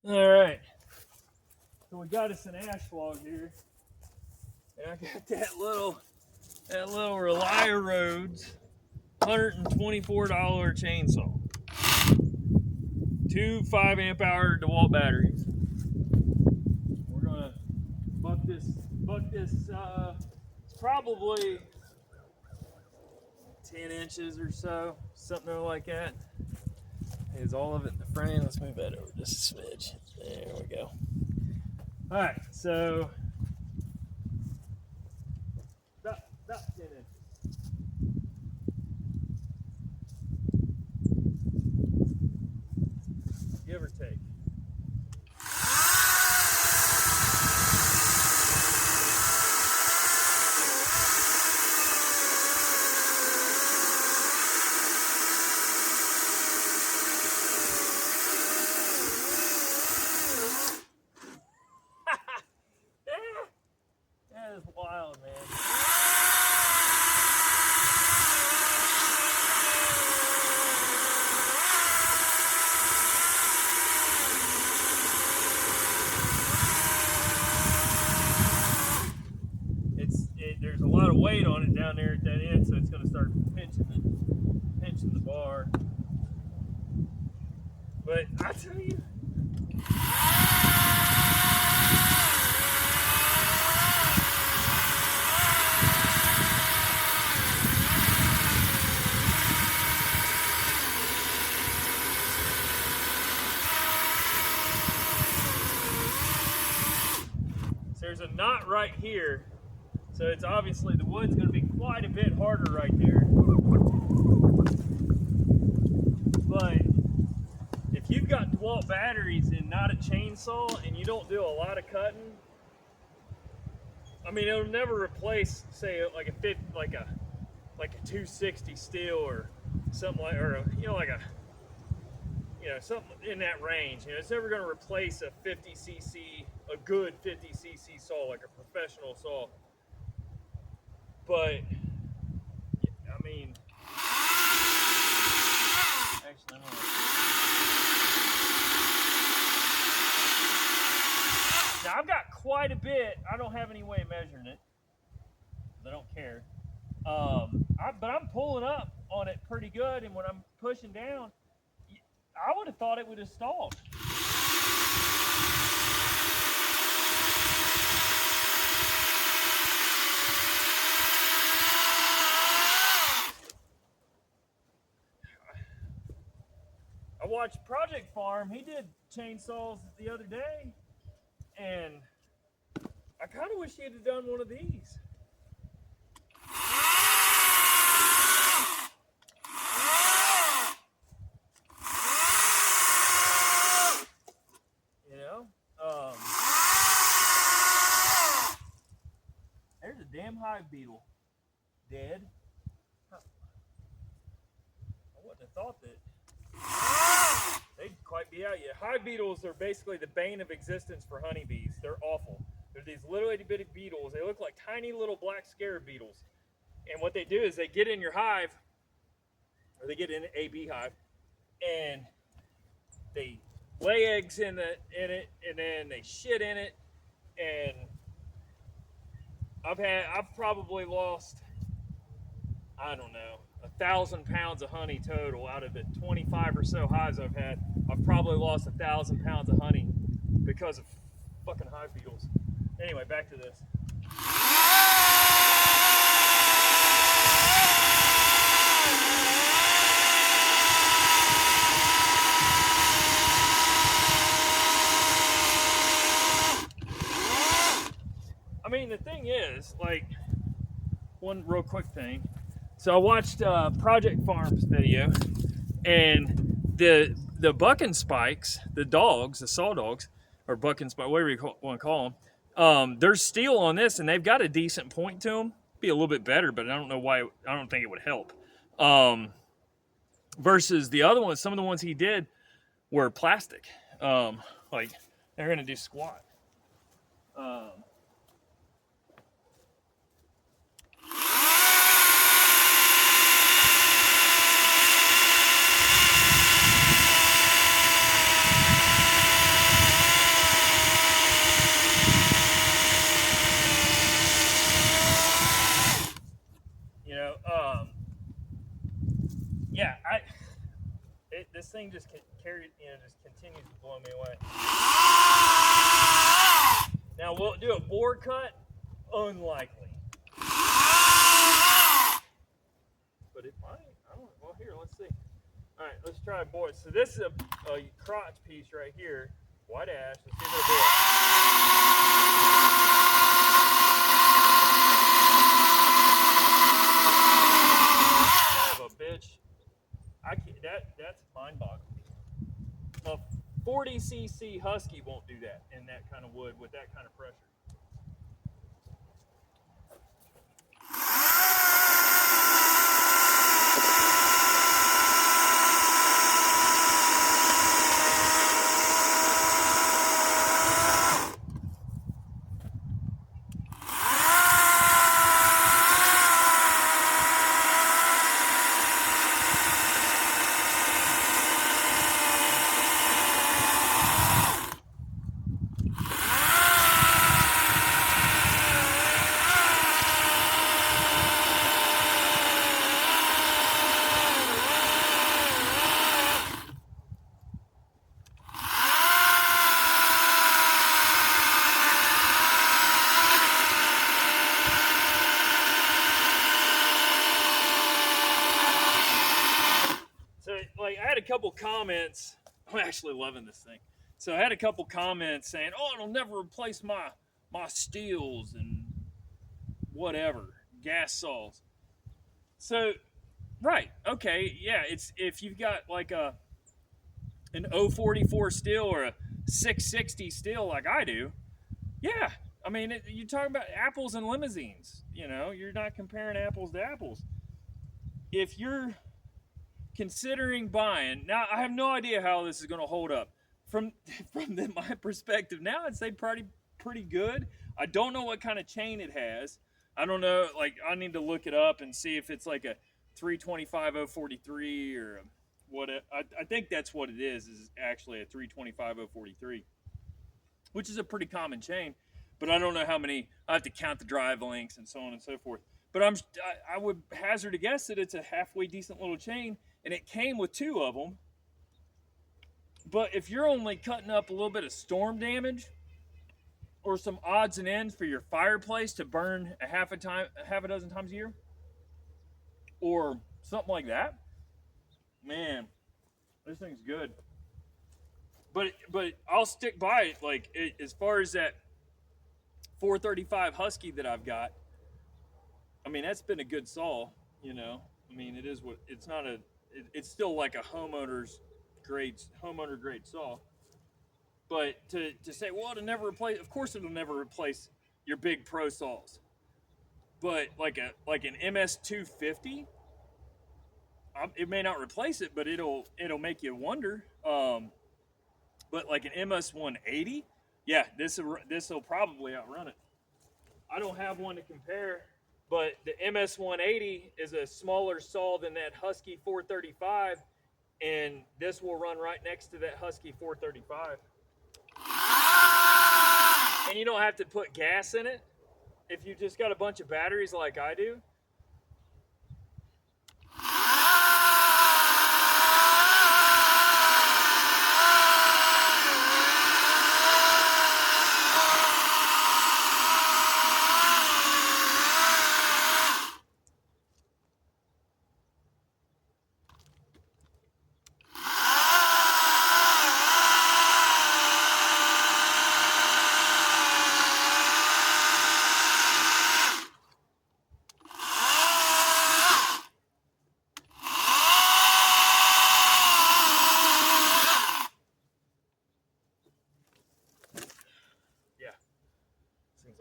All right, so we got us an ash log here, and I got that little ReliaRoads $124 chainsaw, two 5 amp hour DeWalt batteries. We're gonna buck this. It's probably 10 inches or so, something like that. Is all of it in the frame. Let's move that over just a smidge. There we go. All right, so about 10 inches. Give or take. That is wild, man. There's a lot of weight on it down there at that end, so it's going to start pinching the bar. But I tell you, there's a knot right here, so it's obviously the wood's going to be quite a bit harder right there. But if you've got DeWalt batteries and not a chainsaw, and you don't do a lot of cutting, I mean, it'll never replace, say, like a 260 steel or something like, or something in that range. It's never going to replace a 50cc, a good 50cc saw, like a professional saw. But I mean, actually, now I've got quite a bit. I don't have any way of measuring it. I don't care. But I'm pulling up on it pretty good, and when I'm pushing down, I would have thought it would have stalled. I watched Project Farm. He did chainsaws the other day, and I kind of wish he had done one of these. There's a damn hive beetle dead. I wouldn't have thought that they'd quite be out yet. Hive beetles are basically the bane of existence for honeybees. They're awful. They're these little itty bitty beetles. They look like tiny little black scarab beetles. And what they do is they get in your hive, or they get in a beehive, and they lay eggs in it, and then they shit in it. And I've probably lost, I don't know, 1,000 pounds of honey total out of the 25 or so hives I've had. I've probably lost 1,000 pounds of honey because of fucking hive beetles. Anyway, back to this. I mean, the thing is, like, one real quick thing. So I watched Project Farm's video, and the bucking spikes, the dogs, the saw dogs, or bucking spike, whatever you want to call them, there's steel on this, and they've got a decent point to them. Be a little bit better, but I don't know why. I don't think it would help. Versus the other ones, some of the ones he did were plastic. Like they're gonna do squat. just continues to blow me away. Now, we'll do a board cut? Unlikely. But it might. I don't know. Well, here, let's see. All right, let's try a board. So this is a crotch piece right here. White ash. Let's see if it'll do it. Son of a bitch. I can't, that's mind-boggling. A 40cc Husky won't do that in that kind of wood with that kind of pressure. Couple comments. I'm actually loving this thing. So I had a couple comments saying, "Oh, it'll never replace my steels and whatever gas saws." So, right, okay, yeah. It's if you've got like an 044 steel or a 660 steel like I do, yeah. I mean, you're talking about apples and limousines. You know, you're not comparing apples to apples. If you're considering buying, now I have no idea how this is going to hold up. From my perspective now, I'd say pretty good. I don't know what kind of chain it has. I don't know. Like, I need to look it up and see if it's like a 325 043 or what. I think that's what it is actually a 325 043, which is a pretty common chain. But I don't know how many. I have to count the drive links and so on and so forth. But I would hazard a guess that it's a halfway decent little chain. And it came with 2 of them. But if you're only cutting up a little bit of storm damage or some odds and ends for your fireplace to burn a half a dozen times a year or something like that, man, this thing's good. But I'll stick by it. Like, as far as that 435 Husky that I've got, I mean, that's been a good saw, you know. I mean, it is what it's not a. It's still like a homeowner grade saw. But to say, well, it'll never replace. Of course, it'll never replace your big pro saws. But like an MS 250, it may not replace it, but it'll make you wonder. But like an MS 180, yeah, this will probably outrun it. I don't have one to compare. But the MS 180 is a smaller saw than that Husky 435, and this will run right next to that Husky 435. And you don't have to put gas in it if you just got a bunch of batteries like I do.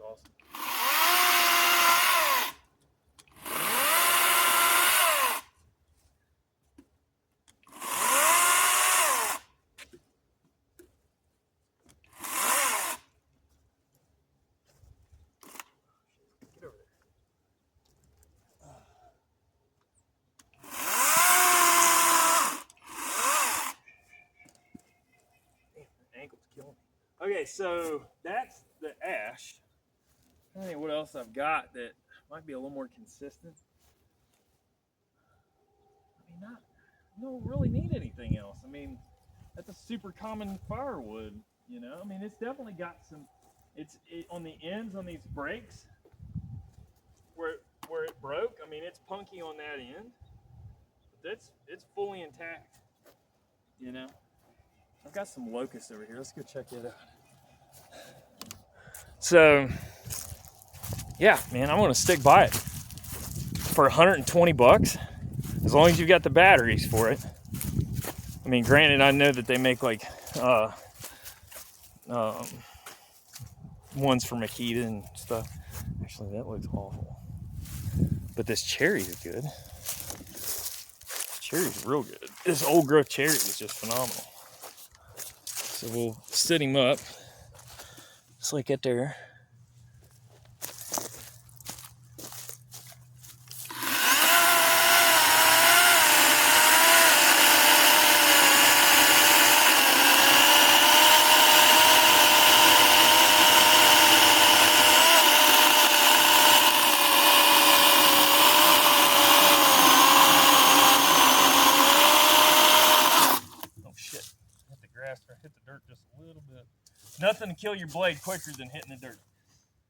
Awesome. Get over there. Damn, my ankle's killing me. Okay, so that's the ash. I think what else I've got that might be a little more consistent. I mean, I don't really need anything else. I mean, That's a super common firewood, you know. I mean, it's definitely got some. On the ends on these brakes where it broke. I mean, it's punky on that end, but it's fully intact. You know. I've got some locusts over here. Let's go check it out. So, yeah, man, I'm gonna stick by it for 120 bucks, as long as you've got the batteries for it. I mean, granted, I know that they make like ones for Makita and stuff. Actually, that looks awful. But this cherry is good. Cherry's real good. This old growth cherry is just phenomenal. So we'll sit him up, just like it there. Hit the dirt just a little bit. Nothing to kill your blade quicker than hitting the dirt.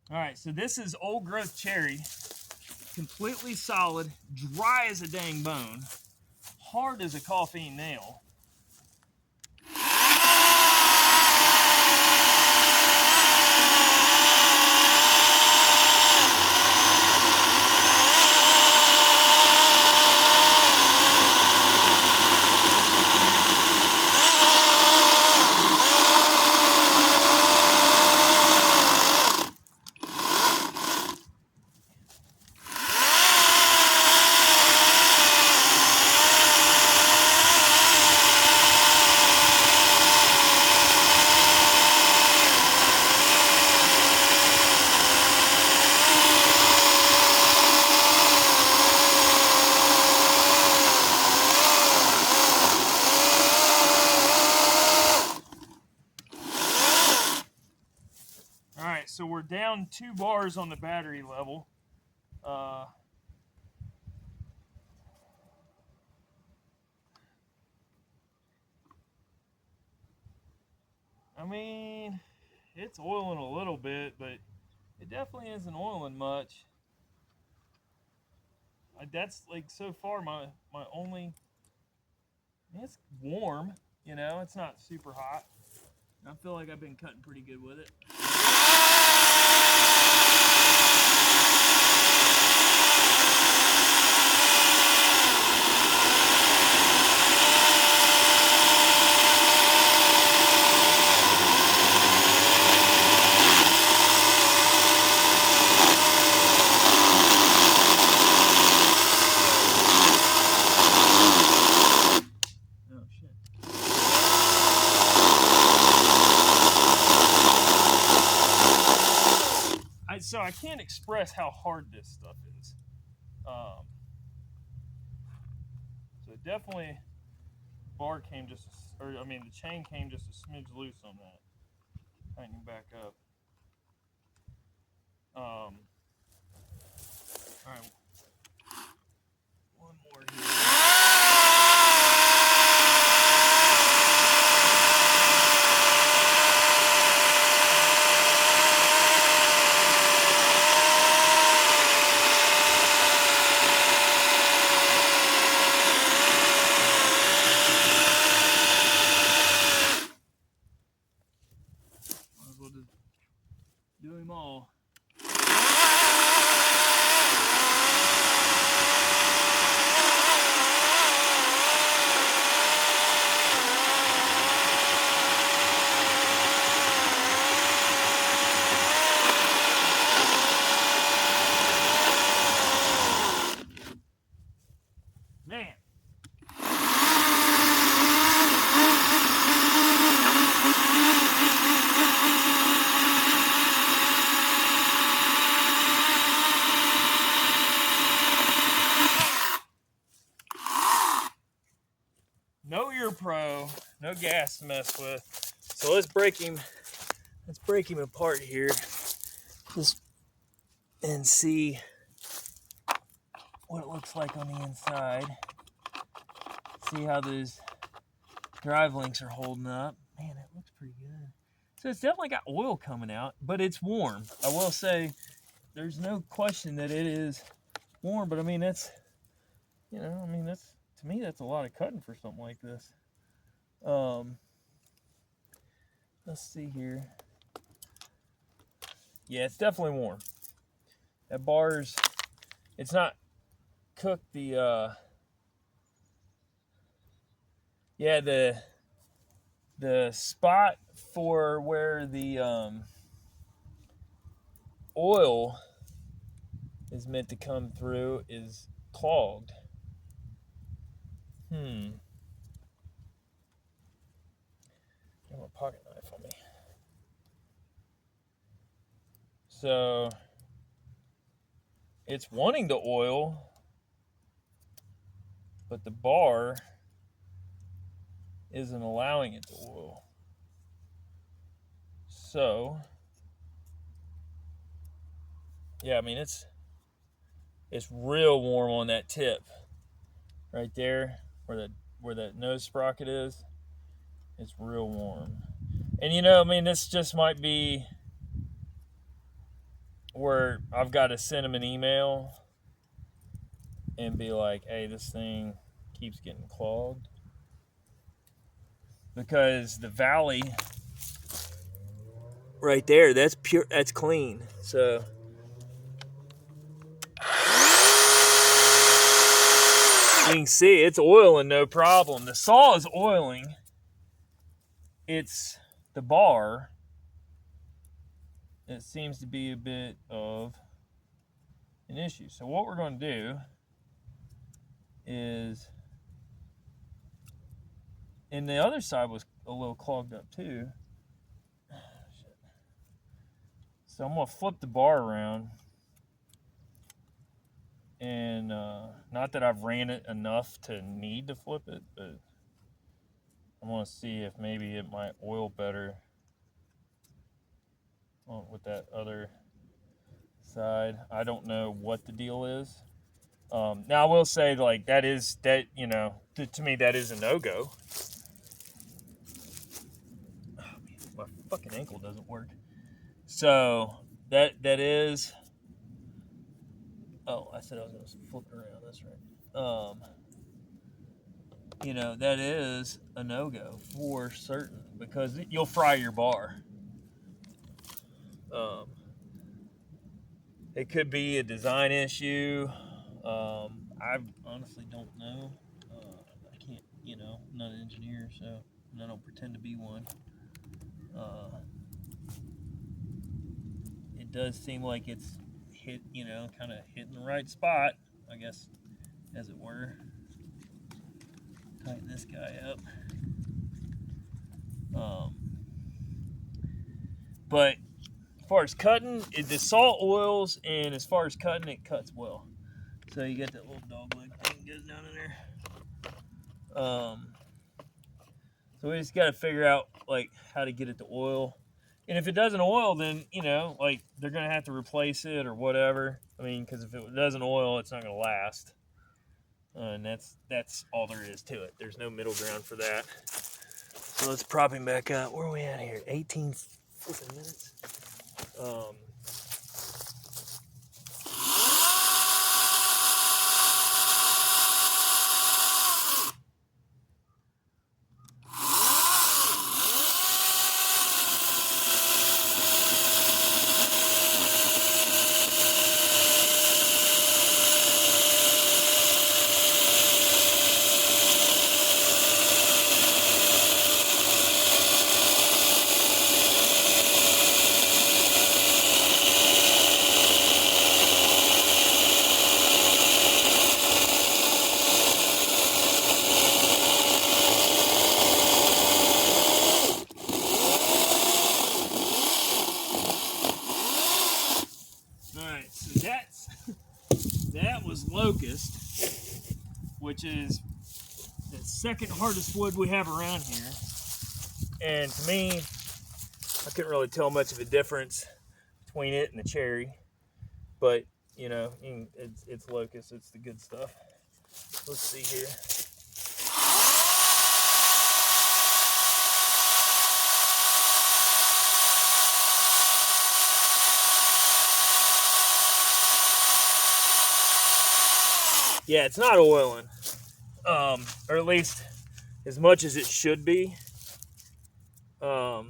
All right, so this is old growth cherry, completely solid, dry as a dang bone, hard as a coffee nail. All right, so we're down 2 bars on the battery level. I mean, it's oiling a little bit, but it definitely isn't oiling much. That's like so far my only. It's warm, you know. It's not super hot. I feel like I've been cutting pretty good with it. So I can't express how hard this stuff is. So definitely, bar came just, or I mean, the chain came just a smidge loose on that. Tightening back up. All right, one more here. Do them all. Man. Know your pro, no gas to mess with. So let's break him apart here. Just and see what it looks like on the inside. See how those Drive links are holding up. Man, that looks pretty good. So it's definitely got oil coming out, but it's warm. I will say there's no question that it is warm, but I mean, that's, you know, I mean, that's, to me, that's a lot of cutting for something like this. Let's see here. Yeah, it's definitely warm. That bar's, it's not cooked the, yeah, the spot for where the oil is meant to come through is clogged. I have a pocket knife on me. So it's wanting the oil, but the bar isn't allowing it to oil. So yeah, I mean, it's real warm on that tip right there where that nose sprocket is. It's real warm. And you know, I mean, this just might be where I've got to send them an email and be like, hey, this thing keeps getting clogged. Because the valley right there, that's pure, that's clean. So you can see it's oiling no problem. The saw is oiling. It's the bar. It seems to be a bit of an issue. So what we're going to do is, and the other side was a little clogged up too. So I'm going to flip the bar around. And not that I've ran it enough to need to flip it, but I want to see if maybe it might oil better with that other side. I don't know what the deal is. Now I will say, like, that you know, to me that is a no-go. Oh, man, my fucking ankle doesn't work. So that is. Oh, I said I was going to flip it around. That's right. You know, that is a no-go for certain because you'll fry your bar. It could be a design issue. I honestly don't know. I can't, you know, I'm not an engineer, so I don't pretend to be one. It does seem like it's hit, you know, kind of hitting the right spot, I guess, as it were. Tighten this guy up. But as far as cutting, the saw oils, and as far as cutting, it cuts well. So you got that little dog leg thing goes down in there. So we just got to figure out like how to get it to oil. And if it doesn't oil, then, you know, like they're going to have to replace it or whatever. I mean, because if it doesn't oil, it's not going to last. And that's all there is to it. There's no middle ground for that. So let's prop him back up. Where are we at here? 18 freaking minutes. That was locust, which is the second hardest wood we have around here. And to me, I couldn't really tell much of a difference between it and the cherry. But, you know, it's locust, it's the good stuff. Let's see here. Yeah, it's not oiling, or at least as much as it should be. Because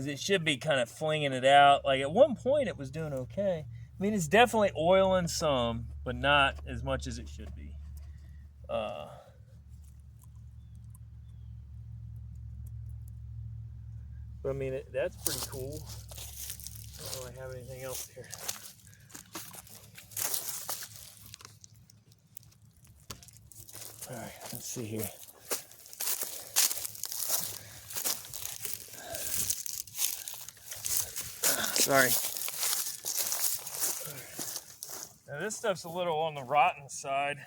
it should be kind of flinging it out. Like at one point it was doing okay. I mean, it's definitely oiling some, but not as much as it should be. But I mean, that's pretty cool. I don't really have anything else here. All right, let's see here. Sorry. Now this stuff's a little on the rotten side.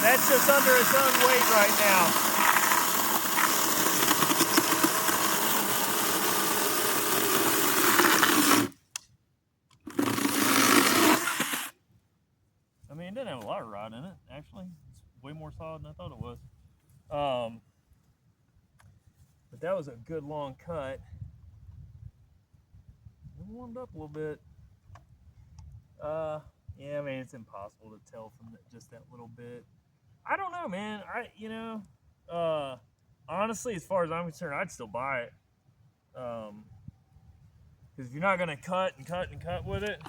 That's just under its own weight right now. I mean, it didn't have a lot of rod in it, actually. It's way more solid than I thought it was. But that was a good long cut. It warmed up a little bit. Yeah, I mean, it's impossible to tell from just that little bit. I don't know, man. Honestly, as far as I'm concerned, I'd still buy it. Because if you're not gonna cut and cut and cut with it,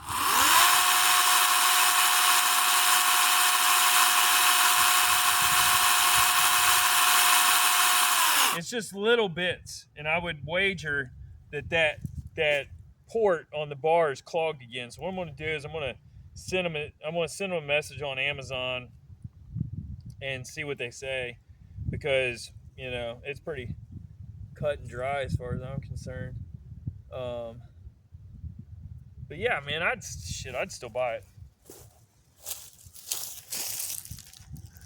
it's just little bits, and I would wager that port on the bar is clogged again. So what I'm gonna do is I'm gonna send them a message on Amazon and see what they say, because you know it's pretty cut and dry as far as I'm concerned. But yeah, man, I'd still buy it.